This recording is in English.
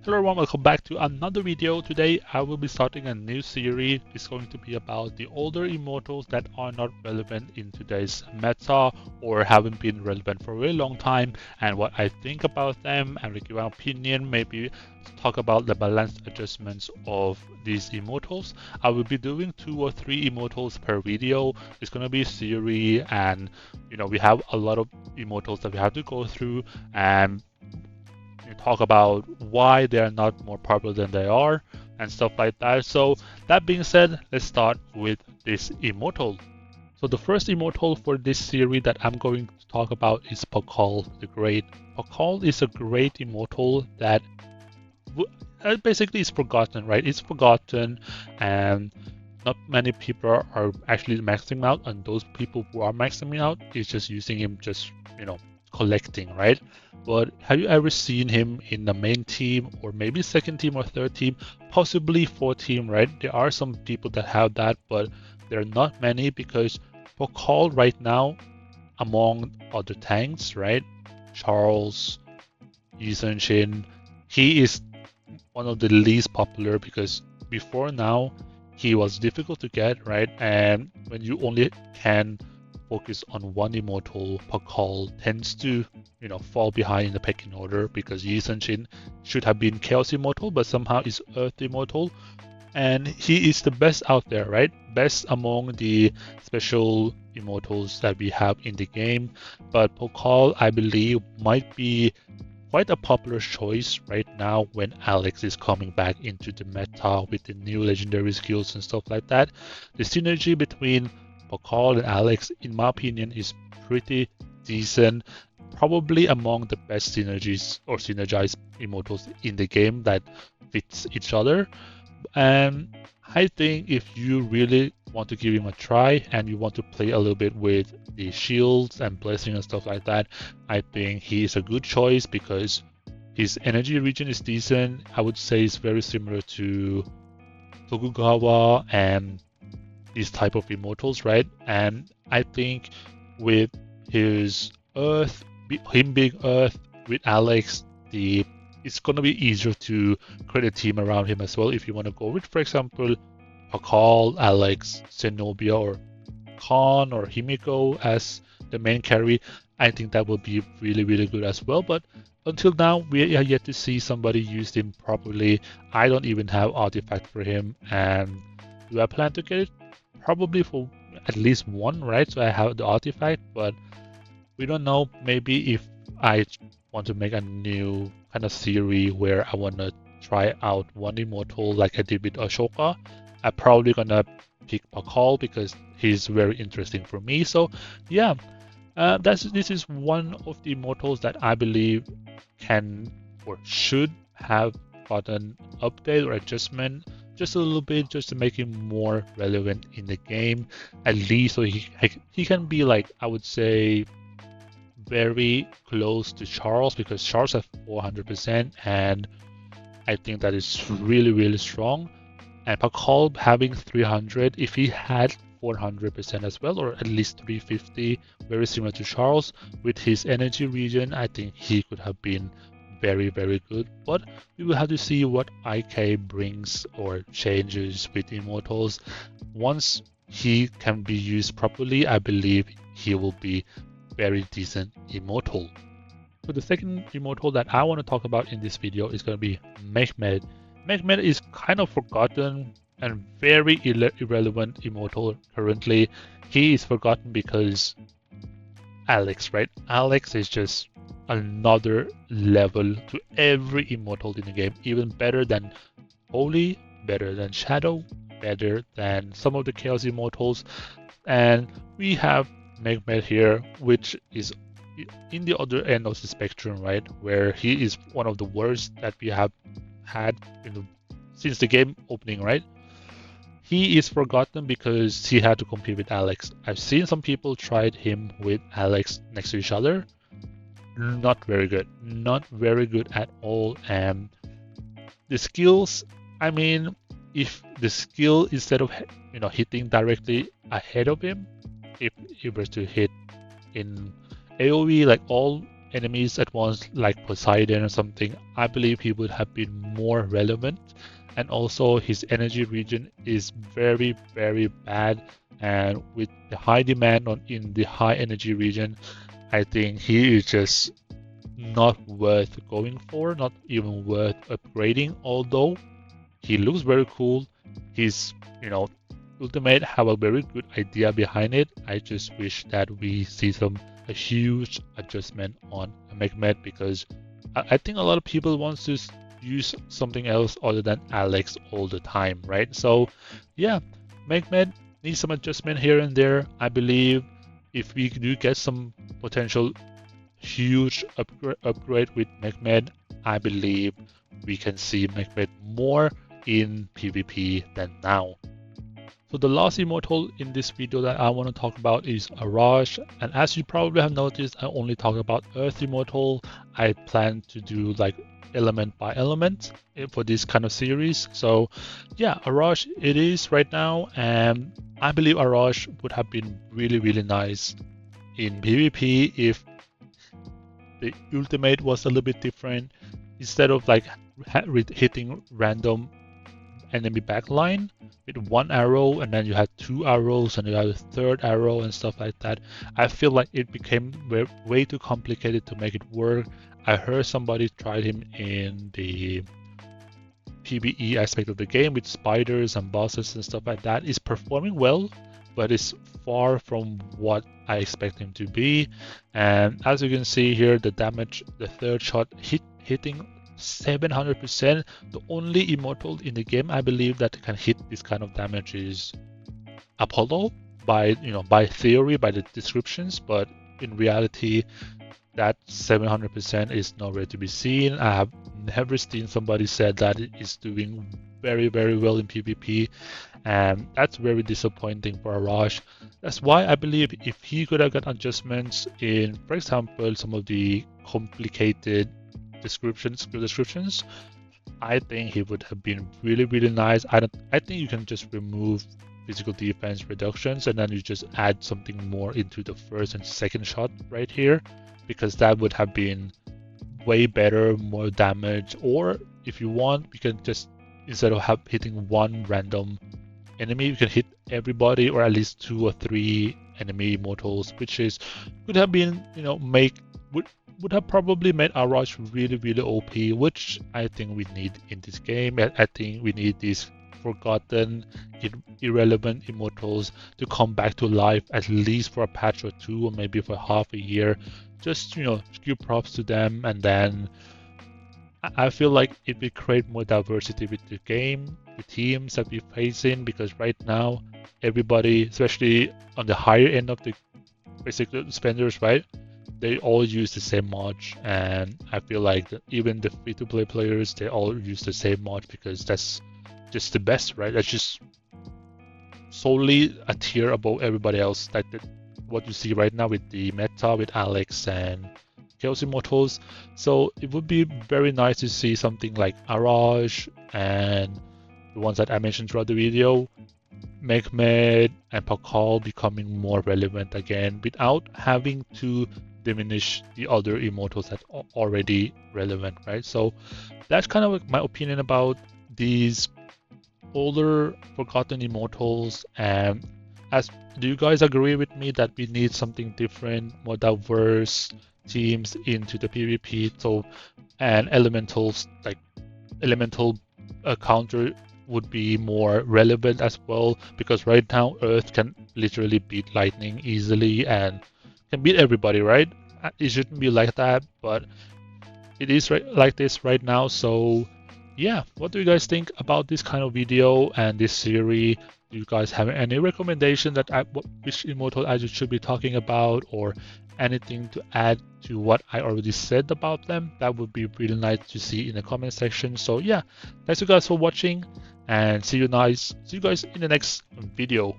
Hello everyone, welcome back to another video. Today I will be starting a new series. It's going to be about the older immortals that are not relevant in today's meta or haven't been relevant for a really long time, and what I think about them, and give my opinion, maybe talk about the balanced adjustments of these immortals. I will be doing 2 or 3 immortals per video. It's going to be a series, and we have a lot of immortals that we have to go through and talk about why they are not more popular than they are and stuff like that. So that being said, let's start with this immortal. So the first immortal for this series that I'm going to talk about is Pakal the Great. Pakal is a great immortal that basically is forgotten, right? It's forgotten, and not many people are actually maxing out, and those people who are maxing out is just using him just collecting, right? But have you ever seen him in the main team, or maybe second team or third team, possibly fourth team, right? There are some people that have that, but there are not many, because Pakal right now, among other tanks, right? Charles, Yisun Shin, he is one of the least popular, because before now he was difficult to get, right? And when you only can focus on one immortal, Pakal tends to fall behind in the pecking order, because Yisun Shin should have been Chaos Immortal but somehow is Earth Immortal, and he is the best out there, right? Best among the special immortals that we have in the game. But Pakal, I believe, might be quite a popular choice right now when Alex is coming back into the meta with the new legendary skills and stuff like that. The synergy between Pakal and Alex, in my opinion, is pretty decent. Probably among the best synergies or synergized immortals in the game that fits each other. And I think if you really want to give him a try and you want to play a little bit with the shields and blessing and stuff like that, I think he is a good choice, because his energy region is decent. I would say it's very similar to Tokugawa and these type of immortals, right? And I think with his Earth, him being Earth with Alex, it's gonna be easier to create a team around him as well. If you want to go with, for example, Pakal, Alex, Zenobia, or Khan or Himiko as the main carry, I think that will be really, really good as well. But until now, we are yet to see somebody use him properly. I don't even have artifact for him, and do I plan to get it? Probably for at least one, right? So I have the artifact, but we don't know. Maybe if I want to make a new kind of series where I want to try out one immortal like I did with Ashoka, I'm probably gonna pick Pakal because he's very interesting for me. So yeah, this is one of the immortals that I believe can or should have gotten update or adjustment just a little bit, just to make him more relevant in the game, at least so he can be, like, I would say, very close to Charles, because Charles has 400%, and I think that is really, really strong. And Pakal having 300, if he had 400% as well, or at least 350, very similar to Charles, with his energy region, I think he could have been very, very good. But we will have to see what IK brings or changes with Immortals. Once he can be used properly, I believe he will be very decent Immortal. So the second Immortal that I want to talk about in this video is going to be Mehmed. Mehmed is kind of forgotten and very irrelevant Immortal currently. He is forgotten because Alex, right? Alex is just another level to every immortal in the game, even better than Holy, better than Shadow, better than some of the Chaos Immortals. And we have Mehmed here, which is in the other end of the spectrum, right? Where he is one of the worst that we have had since the game opening, right? He is forgotten because he had to compete with Alex. I've seen some people tried him with Alex next to each other. Not very good. Not very good at all. And the skills, I mean, if the skill, instead of hitting directly ahead of him, if he were to hit in AoE, like all enemies at once, like Poseidon or something, I believe he would have been more relevant. And also his energy region is very, very bad. And with the high demand in the high energy region, I think he is just not worth going for, not even worth upgrading, although he looks very cool. His, ultimate have a very good idea behind it. I just wish that we see a huge adjustment on Mehmet, because I think a lot of people want to use something else other than Alex all the time, right? So yeah, Mehmet needs some adjustment here and there. I believe if we do get some potential huge upgrade with Mehmet, I believe we can see Mehmet more in PvP than now. So the last immortal in this video that I want to talk about is Arash, and as you probably have noticed, I only talk about Earth immortal. I plan to do like element by element for this kind of series. So yeah, Arash it is right now, and I believe Arash would have been really, really nice in PvP if the ultimate was a little bit different. Instead of like hitting random enemy backline with one arrow, and then you had two arrows, and you had a third arrow and stuff like that, I feel like it became way too complicated to make it work. I heard somebody tried him in the PvE aspect of the game with spiders and bosses and stuff like that. It's performing well, but it's far from what I expect him to be. And as you can see here, the damage, the third shot hitting 700%. The only immortal in the game I believe that can hit this kind of damage is Apollo, by theory, by the descriptions, but in reality that 700% is nowhere to be seen. I have never seen somebody said that it is doing very, very well in PvP, and that's very disappointing for Arash. That's why I believe if he could have got adjustments in, for example, some of the complicated skill descriptions, I think he would have been really, really nice. I think you can just remove physical defense reductions and then you just add something more into the first and second shot right here, because that would have been way better, more damage. Or if you want, you can just, instead of hitting one random enemy, you can hit everybody, or at least 2 or 3 enemy immortals, which is could have been, would have probably made Arash really, really OP, which I think we need in this game. I think we need these forgotten, irrelevant immortals to come back to life, at least for a patch or 2, or maybe for half a year. Just, give props to them, and then I feel like it will create more diversity with the game, the teams that we're facing, because right now, everybody, especially on the higher end of the basically spenders, right? They all use the same mod, and I feel like even the free-to-play players, they all use the same mod because that's just the best, right? That's just solely a tier above everybody else. What you see right now with the meta, with Alex and Chaos Immortals. So it would be very nice to see something like Arash and the ones that I mentioned throughout the video, Mehmet and Pakal becoming more relevant again without having to diminish the other immortals that are already relevant, right? So that's kind of my opinion about these older forgotten immortals. And do you guys agree with me that we need something different, more diverse teams into the PvP? So, and elementals, like elemental counter would be more relevant as well, because right now Earth can literally beat lightning easily and can beat everybody, right? It shouldn't be like that, but it is like this right now. So yeah, what do you guys think about this kind of video and this series? Do you guys have any recommendation that which immortal I should be talking about, or anything to add to what I already said about them? That would be really nice to see in the comment section. So yeah, thanks you guys for watching, and see you guys in the next video.